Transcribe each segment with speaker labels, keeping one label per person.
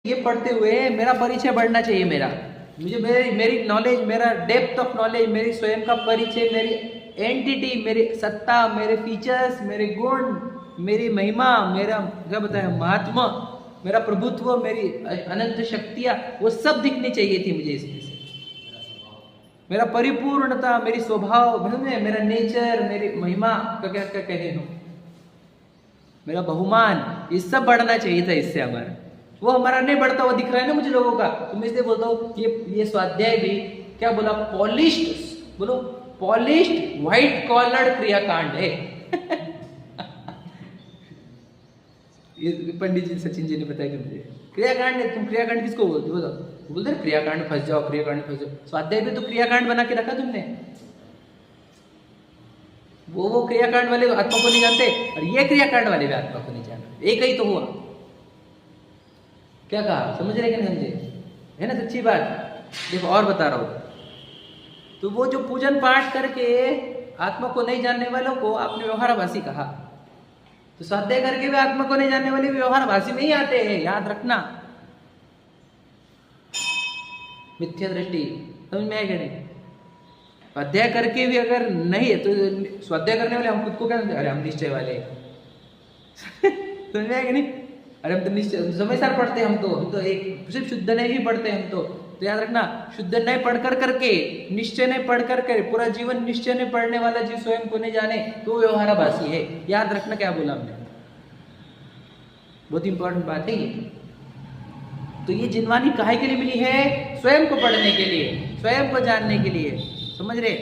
Speaker 1: ये पढ़ते हुए मेरा परिचय बढ़ना चाहिए। मुझे मेरी नॉलेज, मेरा डेप्थ ऑफ नॉलेज, मेरी स्वयं का परिचय, मेरी एंटिटी, मेरी सत्ता, मेरे फीचर्स, मेरे गुण, मेरी महिमा, मेरा क्या बताया महात्मा, मेरा प्रभुत्व, मेरी अनंत शक्तियां, वो सब दिखनी चाहिए थी मुझे इसमें से। मेरा परिपूर्णता, मेरी स्वभाव, मेरा नेचर, मेरी महिमा का क्या क्या कहे हो, मेरा बहुमान, ये सब बढ़ना चाहिए था इससे हमारा। वो हमारा नहीं बढ़ता, वो दिख रहा है ना मुझे लोगों का। तो मैं इसलिए बोलता हूँ ये स्वाध्याय भी क्या बोला, पॉलिश्ड, बोलो पॉलिश्ड व्हाइट कॉलर्ड क्रियाकांड है। ये पंडित जी सचिन जी ने बताया कि मुझे क्रियाकांड है। तुम क्रियाकांड किसको बोलते हो? बोलते क्रियाकांड फंस जाओ, क्रियाकांड फंस जाओ। स्वाध्याय में तो क्रियाकांड बना के रखा तुमने। वो क्रियाकांड वाले आत्मा को नहीं जानते और ये क्रियाकांड वाले भी आत्मा को नहीं जानते। एक ही तो हुआ। क्या कहा, समझ रहे कि नहीं समझे? है ना सच्ची बात। देखो और बता रहा हूं। तो वो जो पूजन पाठ करके आत्मा को नहीं जानने वालों को आपने व्यवहारभाषी कहा, तो स्वाध्याय करके भी आत्मा को नहीं जानने वाले व्यवहारभाषी में ही आते हैं, याद रखना। मिथ्या दृष्टि समझ में आएगा नहीं? स्वाध्याय करके भी अगर नहीं है तो स्वाध्याय करने वाले हम खुद को क्या समझे, अरे हम निश्चय वाले। समझ में आएगा नहीं? अरे हम तो निश्चय समय सार पढ़ते हैं, हम तो एक सिर्फ शुद्ध नहीं ही पढ़ते हैं हम तो याद रखना, शुद्ध नहीं पढ़कर करके, निश्चय नहीं पढ़ करके, पूरा जीवन निश्चय नहीं पढ़ने वाला जीव स्वयं को नहीं जाने तो व्यवहाराभासी है। याद रखना क्या बोला हमने, बहुत इंपॉर्टेंट बात है ये। तो ये जिनवानी काहे के लिए मिली है? स्वयं को पढ़ने के लिए, स्वयं को जानने के लिए। समझ रहे?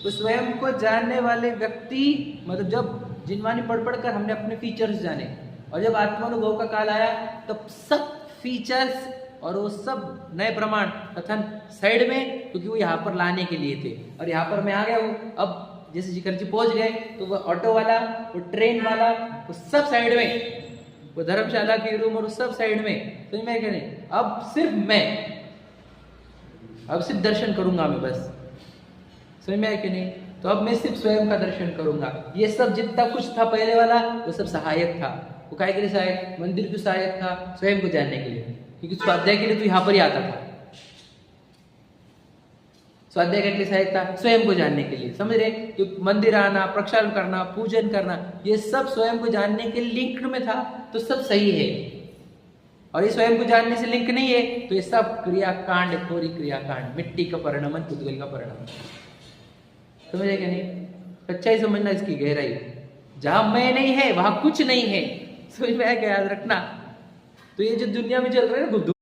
Speaker 1: तो स्वयं को जानने वाले व्यक्ति, मतलब जब जिनवानी पढ़ कर हमने अपने फीचर्स जाने, और जब आत्मानुभव का काल आया तब सब फीचर्स और वो सब नए प्रमाण कथन साइड में, क्योंकि वो यहाँ पर लाने के लिए थे। और यहाँ पर मैं आ गया हूँ। अब जैसे जिकर जी पहुंच गए तो वो ऑटो वाला, वो ट्रेन वाला, वो सब साइड में, वो धर्मशाला के रूम और सब साइड में। समझ में क्या नहीं? अब सिर्फ दर्शन करूंगा मैं, बस। समझ में आया कि नहीं? तो अब मैं सिर्फ स्वयं का दर्शन करूंगा। ये सब जितना कुछ था पहले वाला वो सब सहायक था। वो काय के लिए सहायक? मंदिर क्यों सहायक था? स्वयं को जानने के लिए, क्योंकि स्वाध्याय के लिए तो यहाँ पर ही आता था। स्वाध्याय के लिए सहायक था स्वयं को जानने के लिए। समझ रहे? कि मंदिर आना, प्रक्षालन करना, पूजन करना, ये सब स्वयं को जानने के लिंक में था, तो सब सही है। और ये स्वयं को जानने से लिंक नहीं है तो ये सब क्रियाकांड, खोरी क्रियाकांड, मिट्टी का परिणमन, पुद्गल का परिणमन। समझे क्या नहीं? सच्चाई समझना इसकी गहराई। जहां मैं नहीं है वहां कुछ नहीं है। समझ में आया क्या? याद रखना। तो ये जो दुनिया में चल रहा है ना,